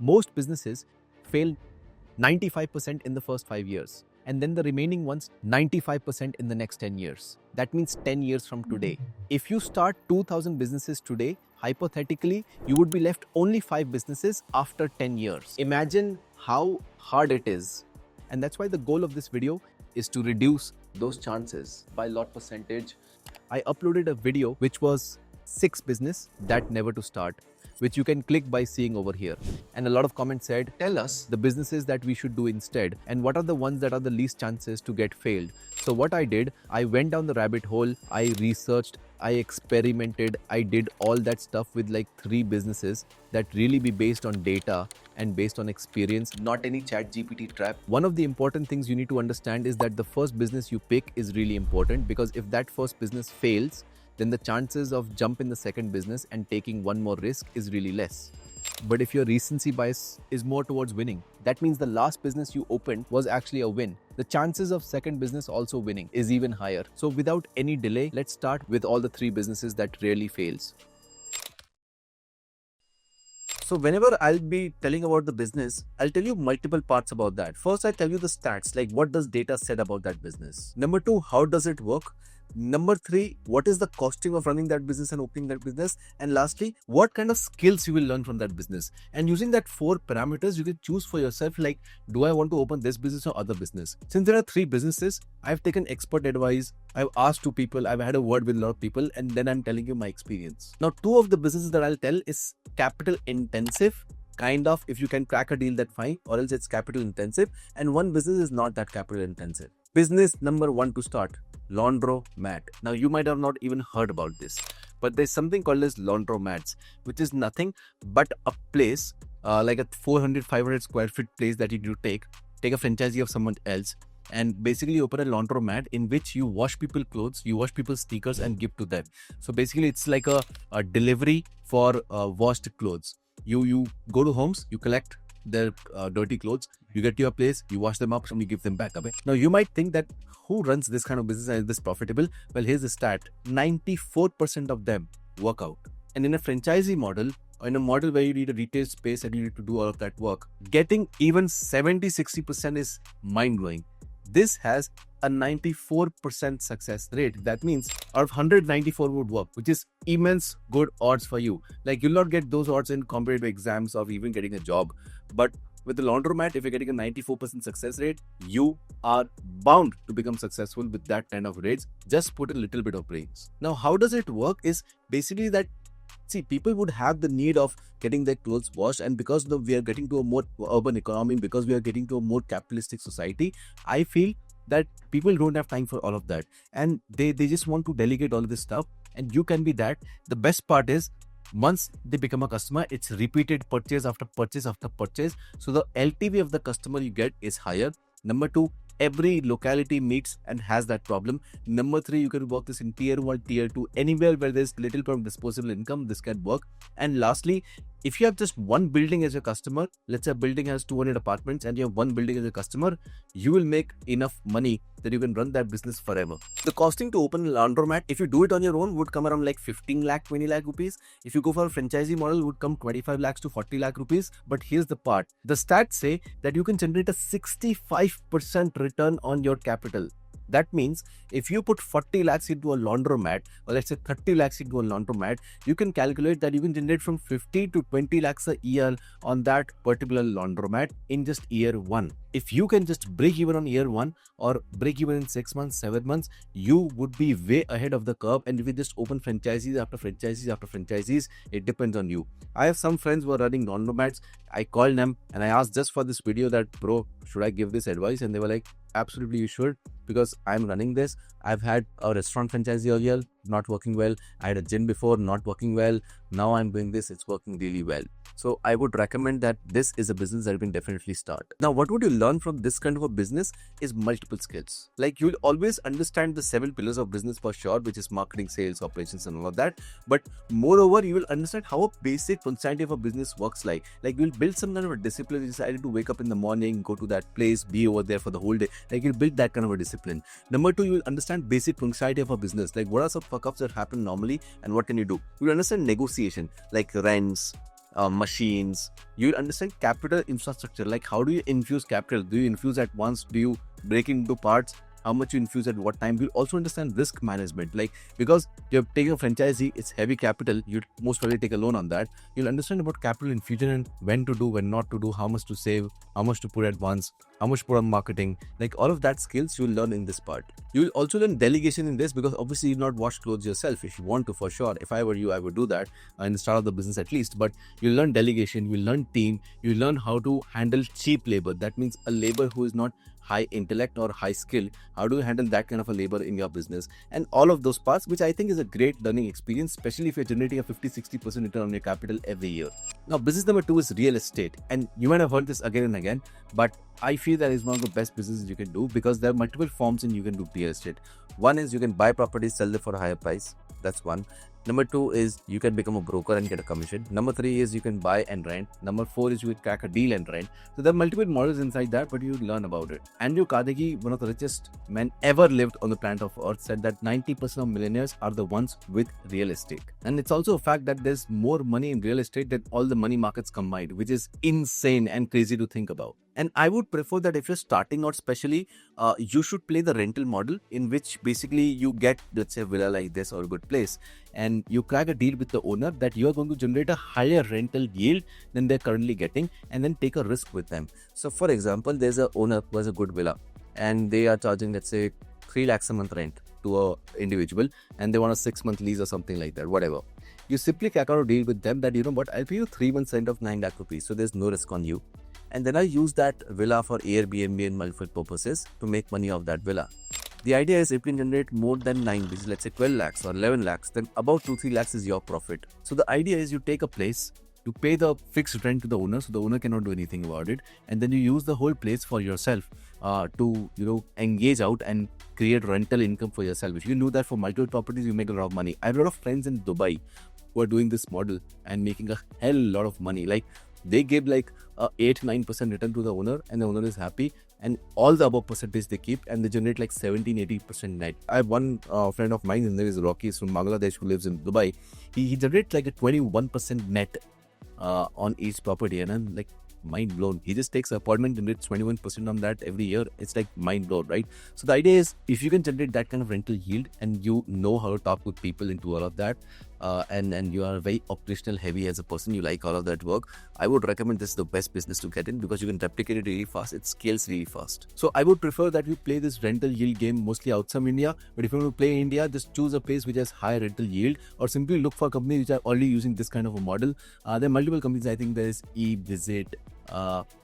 Most businesses fail 95% in the first 5 years, and then the remaining ones 95% in the next 10 years. That means 10 years from today. If you start 2000 businesses today, hypothetically, you would be left only 5 businesses after 10 years. Imagine how hard it is. And that's why the goal of this video is to reduce those chances by lot percentage. I uploaded a video which was 6 business that never to start, which you can click by seeing over here. And a lot of comments said, tell us the businesses that we should do instead and what are the ones that are the least chances to get failed. So what I did, I went down the rabbit hole, I researched, I experimented, I did all that stuff with like 3 businesses that really be based on data and based on experience, not any chat GPT trap. One of the important things you need to understand is that the first business you pick is really important, because if that first business fails, then the chances of jump in the second business and taking one more risk is really less. But if your recency bias is more towards winning, that means the last business you opened was actually a win. The chances of second business also winning is even higher. So without any delay, let's start with all the 3 businesses that rarely fails. So whenever I'll be telling about the business, I'll tell you multiple parts about that. First, I tell you the stats, like what does data said about that business. Number 2, how does it work? Number 3, what is the costing of running that business and opening that business? And lastly, what kind of skills you will learn from that business? And using that 4 parameters, you can choose for yourself, like, do I want to open this business or other business? Since there are 3 businesses, I've taken expert advice, I've asked 2 people, I've had a word with a lot of people, and then I'm telling you my experience. Now, 2 of the businesses that I'll tell is capital intensive. Kind of, if you can crack a deal, that fine, or else it's capital intensive, and one business is not that capital intensive. Business number 1 to start, laundromat. Now you might have not even heard about this, but there's something called as laundromats, which is nothing but a place like a 400-500 square feet place that you do take a franchisee of someone else and basically open a laundromat in which you wash people's clothes, you wash people's sneakers and give to them. So basically it's like a delivery for washed clothes. You go to homes, you collect their dirty clothes, you get to your place, you wash them up and you give them back. Now you might think that who runs this kind of business and is this profitable? Well, here's the stat, 94% of them work out. And in a franchisee model, or in a model where you need a retail space and you need to do all of that work, getting even 70-60% is mind-blowing. This has a 94% success rate. That means out of 194 would work, which is immense good odds for you. Like, you'll not get those odds in competitive exams or even getting a job. But with the laundromat, if you're getting a 94% success rate, you are bound to become successful with that kind of rates. Just put a little bit of brains. Now, how does it work is basically that, see, people would have the need of getting their clothes washed, and because we are getting to a more urban economy, because we are getting to a more capitalistic society, I feel that people don't have time for all of that, and they just want to delegate all of this stuff, and you can be that. The best part is, once they become a customer, it's repeated purchase after purchase after purchase, so the LTV of the customer you get is higher. Number 2, every locality meets and has that problem. Number 3, you can work this in tier 1, tier 2, anywhere where there's little bit of disposable income, this can work. And lastly, if you have just one building as a customer, let's say a building has 200 apartments and you have one building as a customer, you will make enough money that you can run that business forever. The costing to open a laundromat, if you do it on your own, would come around like 15 lakh, 20 lakh rupees. If you go for a franchisee model, would come 25 lakhs to 40 lakh rupees. But here's the part. The stats say that you can generate a 65% return on your capital. That means if you put 40 lakhs into a laundromat, or let's say 30 lakhs into a laundromat, you can calculate that you can generate from 50 to 20 lakhs a year on that particular laundromat in just year 1. If you can just break even on year 1 or break even in 6 months, 7 months, you would be way ahead of the curve. And if you just open franchisees after franchisees after franchisees, it depends on you. I have some friends who are running laundromats. I called them and I asked just for this video that, bro, should I give this advice? And they were like, absolutely you should, because I'm running this. I've had a restaurant franchisee earlier, not working well. I had a gym before, not working well. Now I'm doing this, it's working really well. So I would recommend that this is a business that you can definitely start. Now, what would you learn from this kind of a business is multiple skills. Like, you'll always understand the 7 pillars of business for sure, which is marketing, sales, operations and all of that. But moreover, you will understand how a basic functionality of a business works like. Like, you'll build some kind of a discipline. You decided to wake up in the morning, go to that place, be over there for the whole day. Like, you'll build that kind of a discipline. Number 2, you will understand basic functionality of a business. Like, what are some fuck ups that happen normally and what can you do? You'll understand negotiation, like rents, machines. You'll understand capital infrastructure, like how do you infuse capital? Do you infuse at once? Do you break it into parts? How much you infuse at what time? You'll also understand risk management, like because you're taking a franchisee, it's heavy capital. You'd most probably take a loan on that. You'll understand about capital infusion and when to do, when not to do, how much to save, how much to put at once, how much put on marketing, like all of that skills you'll learn in this part. You will also learn delegation in this because obviously you'll not wash clothes yourself. If you want to, for sure. If I were you, I would do that in the start of the business at least. But you'll learn delegation, you'll learn team, you'll learn how to handle cheap labor. That means a labor who is not high intellect or high skill. How do you handle that kind of a labor in your business? And all of those parts, which I think is a great learning experience, especially if you're generating a 50-60% return on your capital every year. Now, business number 2 is real estate. And you might have heard this again and again, but I feel that is one of the best businesses you can do because there are multiple forms in you can do real estate. One is you can buy properties, sell them for a higher price. That's one. Number 2 is you can become a broker and get a commission. Number 3 is you can buy and rent. Number 4 is you can crack a deal and rent. So there are multiple models inside that, but you learn about it. Andrew Carnegie, one of the richest men ever lived on the planet of Earth, said that 90% of millionaires are the ones with real estate. And it's also a fact that there's more money in real estate than all the money markets combined, which is insane and crazy to think about. And I would prefer that if you're starting out especially, you should play the rental model in which basically you get, let's say, a villa like this or a good place, and you crack a deal with the owner that you are going to generate a higher rental yield than they're currently getting, and then take a risk with them. So for example, there's a owner who has a good villa and they are charging, let's say, 3 lakhs a month rent to a individual, and they want a 6-month lease or something like that, whatever. You simply crack out a deal with them that, you know what, I'll pay you 3 months rent of 9 lakh rupees. So there's no risk on you. And then I use that villa for Airbnb and multiple purposes to make money off that villa. The idea is if you can generate more than 9, which is let's say 12 lakhs or 11 lakhs, then about 2-3 lakhs is your profit. So the idea is you take a place, you pay the fixed rent to the owner, so the owner cannot do anything about it, and then you use the whole place for yourself to engage out and create rental income for yourself. If you do that for multiple properties, you make a lot of money. I have a lot of friends in Dubai who are doing this model and making a hell lot of money. Like they give like a 8-9% return to the owner, and the owner is happy, and all the above percentage they keep, and they generate like 17-18% net. I have one friend of mine, his name is Rocky, he's from Bangladesh, who lives in Dubai. He generates like a 21% net on each property, and I'm like mind blown. He just takes an apartment and generates 21% on that every year. It's like mind blown, right? So the idea is if you can generate that kind of rental yield and you know how to talk with people into all of that, and you are very operational heavy as a person, you like all of that work, I would recommend this is the best business to get in because you can replicate it really fast. It scales really fast. So I would prefer that you play this rental yield game mostly outside India, but if you want to play in India, just choose a place which has high rental yield, or simply look for companies which are already using this kind of a model. There are multiple companies. I think there is eVisit,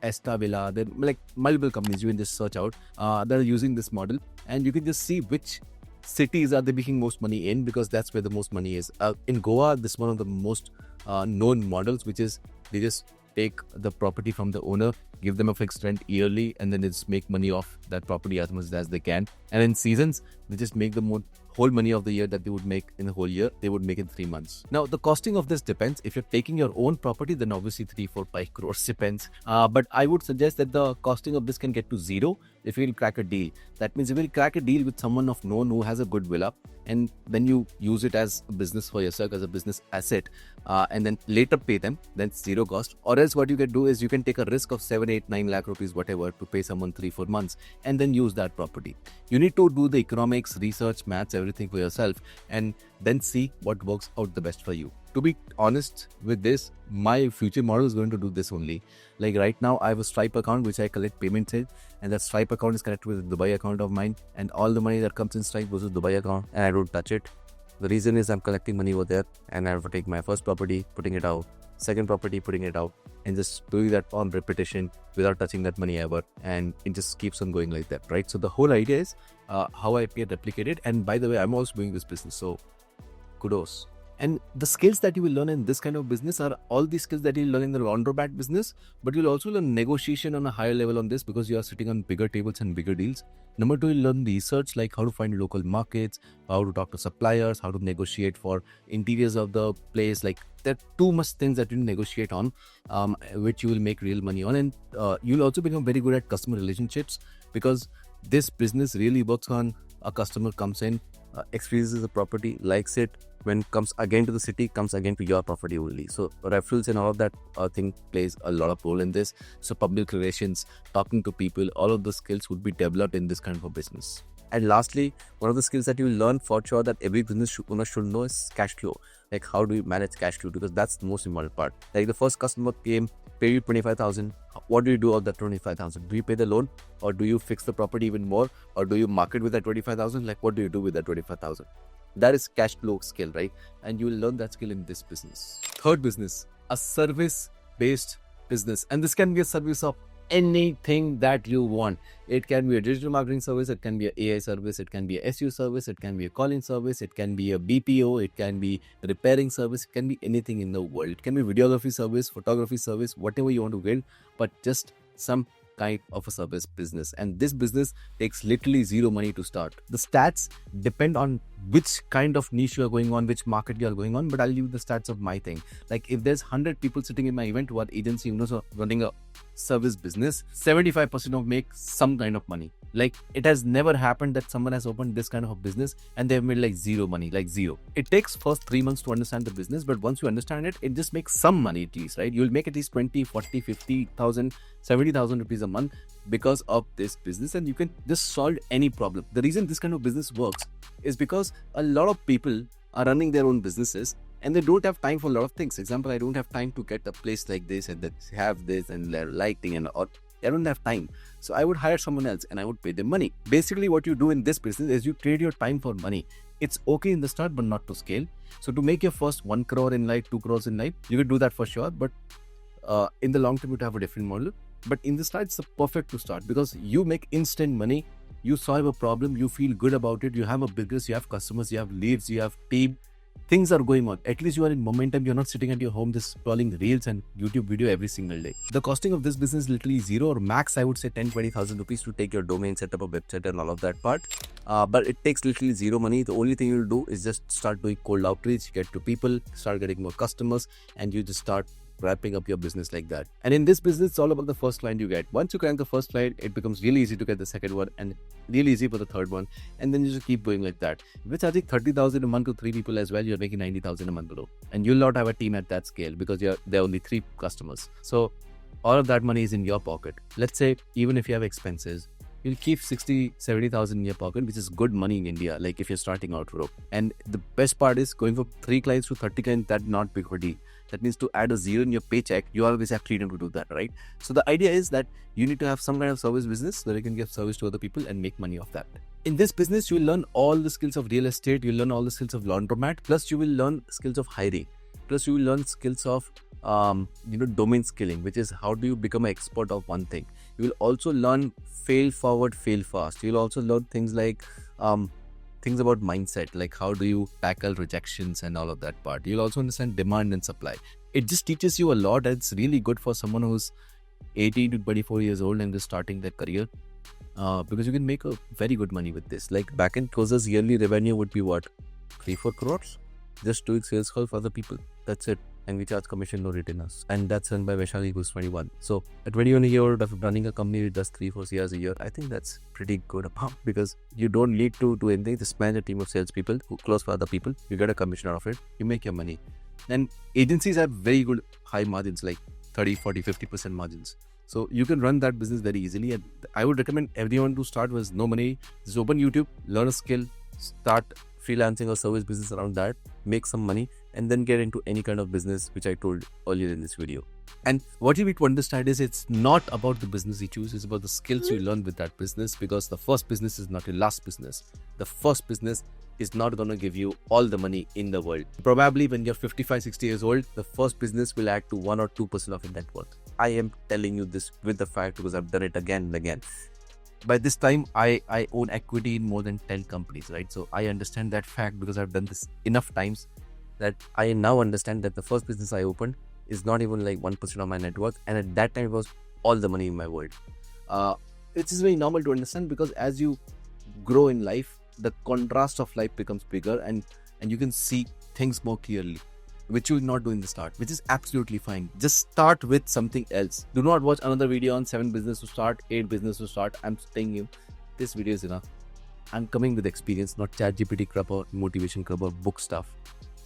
Esta Villa, there are like multiple companies you can just search out that are using this model, and you can just see which cities are they making most money in, because that's where the most money is. In Goa, this is one of the most known models, which is they just take the property from the owner, give them a fixed rent yearly, and then they just make money off that property as much as they can. And in seasons, they just make the whole money of the year that they would make in the whole year, they would make in 3 months. Now, the costing of this depends. If you're taking your own property, then obviously 3, 4, 5 crores depends. But I would suggest that the costing of this can get to 0 if you will crack a deal. That means if you will crack a deal with someone of known who has a good villa, and then you use it as a business for yourself, as a business asset, and then later pay them, then 0 cost. Or else what you can do is you can take a risk of 7, 8, 9 lakh rupees, whatever, to pay someone 3, 4 months and then use that property. You need to do the economics, research, maths, everything for yourself, and then see what works out the best for you. To be honest with this, my future model is going to do this only. Like right now, I have a Stripe account which I collect payments in, and that Stripe account is connected with a Dubai account of mine, and all the money that comes in Stripe goes to the Dubai account, and I don't touch it. The reason is I'm collecting money over there, and I have to take my first property, putting it out, second property, putting it out, and just doing that on repetition without touching that money ever, and it just keeps on going like that, right? So the whole idea is how I get replicated. And by the way, I'm also doing this business, so kudos. And the skills that you will learn in this kind of business are all the skills that you'll learn in the laundromat business, but you'll also learn negotiation on a higher level on this because you are sitting on bigger tables and bigger deals. Number 2, you'll learn research, like how to find local markets, how to talk to suppliers, how to negotiate for interiors of the place. Like there are too much things that you negotiate on, which you will make real money on. And you'll also become very good at customer relationships, because this business really works on a customer comes in, experiences the property, likes it, when comes again to the city, comes again to your property only. So referrals and all of that thing plays a lot of role in this. So public relations, talking to people, all of those skills would be developed in this kind of a business. And lastly, one of the skills that you learn for sure that every business owner should know is cash flow. Like how do you manage cash flow? Because that's the most important part. Like the first customer came, pay you 25,000. What do you do of that 25,000? Do you pay the loan, or do you fix the property even more, or do you market with that 25,000? Like what do you do with that 25,000? That is cash flow skill, right? And you will learn that skill in this business. Third business, a service-based business, and this can be a service of anything that you want. It can be a digital marketing service, it can be an AI service, it can be a SEO service, it can be a calling service, it can be a BPO, it can be a repairing service, it can be anything in the world. It can be videography service, photography service, whatever you want to build, but just some kind of a service business. And this business takes literally zero money to start. The stats depend on which kind of niche you are going on, which market you are going on, but I'll give you the stats of my thing. Like if there's 100 people sitting in my event who are agency owners or running a service business, 75% of make some kind of money. Like it has never happened that someone has opened this kind of a business and they've made like zero money, like zero. It takes first 3 months to understand the business, but once you understand it, it just makes some money at least, right? You'll make at least 20, 40, 50,000, 70,000 rupees a month because of this business, and you can just solve any problem. The reason this kind of business works is because a lot of people are running their own businesses and they don't have time for a lot of things. Example, I don't have time to get a place like this and then have this and lighting and all. I don't have time. So I would hire someone else and I would pay them money. Basically, what you do in this business is you trade your time for money. It's okay in the start, but not to scale. So to make your first 1 crore in life, 2 crores in life, you could do that for sure. But in the long term, you'd have a different model. But in the start, it's perfect to start because you make instant money. You solve a problem, you feel good about it, you have a business, you have customers, you have leads, you have team. Things are going on. At least you are in momentum. You're not sitting at your home just scrolling reels and YouTube video every single day. The costing of this business is literally zero, or max I would say 10-20,000 rupees to take your domain, set up a website and all of that part. But it takes literally zero money. The only thing you'll do is just start doing cold outreach, get to people, start getting more customers, and you just start wrapping up your business like that. And in this business, it's all about the first client you get. Once you crank the first client, it becomes really easy to get the second one and really easy for the third one. And then you just keep going like that. If you're charging 30,000 a month to 3 people as well, you're making 90,000 a month below. And you'll not have a team at that scale because there are only 3 customers. So all of that money is in your pocket. Let's say even if you have expenses, you'll keep 60-70,000 in your pocket, which is good money in India, like if you're starting out bro. And the best part is going from 3 clients to 30 clients, that's not big for deal. That means to add a zero in your paycheck, you always have freedom to do that, right? So the idea is that you need to have some kind of service business where you can give service to other people and make money off that. In this business, you will learn all the skills of real estate, you'll learn all the skills of laundromat, plus you will learn skills of hiring, plus you will learn skills of domain skilling, which is how do you become an expert of one thing. You will also learn fail forward, fail fast. You'll also learn things like things about mindset, like how do you tackle rejections and all of that part. You'll also understand demand and supply. It just teaches you a lot, and it's really good for someone who's 18 to 24 years old and just starting their career because you can make a very good money with this. Like backend closers yearly revenue would be what, 3-4 crores just doing sales call for other people. That's it. And we charge commission, no retainers. And that's run by Vaishali, who's 21. So at 21 a year of running a company that does 3-4 years a year, I think that's pretty good amount because you don't need to do anything. Just manage a team of salespeople who close for other people. You get a commission out of it. You make your money. And agencies have very good high margins, like 30, 40, 50% margins. So you can run that business very easily. And I would recommend everyone to start with no money. Just open YouTube, learn a skill, start freelancing or service business around that, make some money, and then get into any kind of business which I told earlier in this video. And what you need to understand is it's not about the business you choose, it's about the skills you learn with that business, because the first business is not your last business. The first business is not going to give you all the money in the world. Probably when you're 55, 60 years old, the first business will add to 1 or 2% of your net worth. I am telling you this with the fact because I've done it again and again. By this time, I own equity in more than 10 companies, right? So I understand that fact because I've done this enough times that I now understand that the first business I opened is not even like 1% of my net worth. And at that time, it was all the money in my world. It is very normal to understand because as you grow in life, the contrast of life becomes bigger and you can see things more clearly, which you will not do in the start, which is absolutely fine. Just start with something else. Do not watch another video on 7 business to start, 8 business to start. I'm telling you, this video is enough. I'm coming with experience, not ChatGPT crap or motivation crap or book stuff.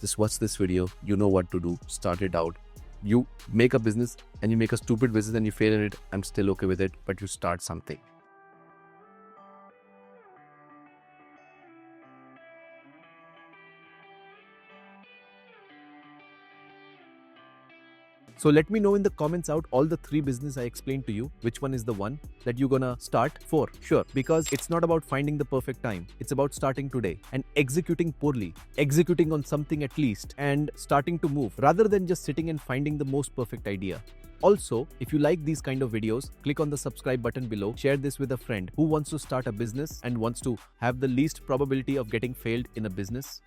just watch this video. You know what to do. Start it out. You make a business and you make a stupid business and you fail in it. I'm still okay with it, but you start something. So let me know in the comments out all the 3 business I explained to you, which one is the one that you're gonna start for sure. Because it's not about finding the perfect time. It's about starting today and executing poorly, executing on something at least and starting to move rather than just sitting and finding the most perfect idea. Also, if you like these kind of videos, click on the subscribe button below, share this with a friend who wants to start a business and wants to have the least probability of getting failed in a business.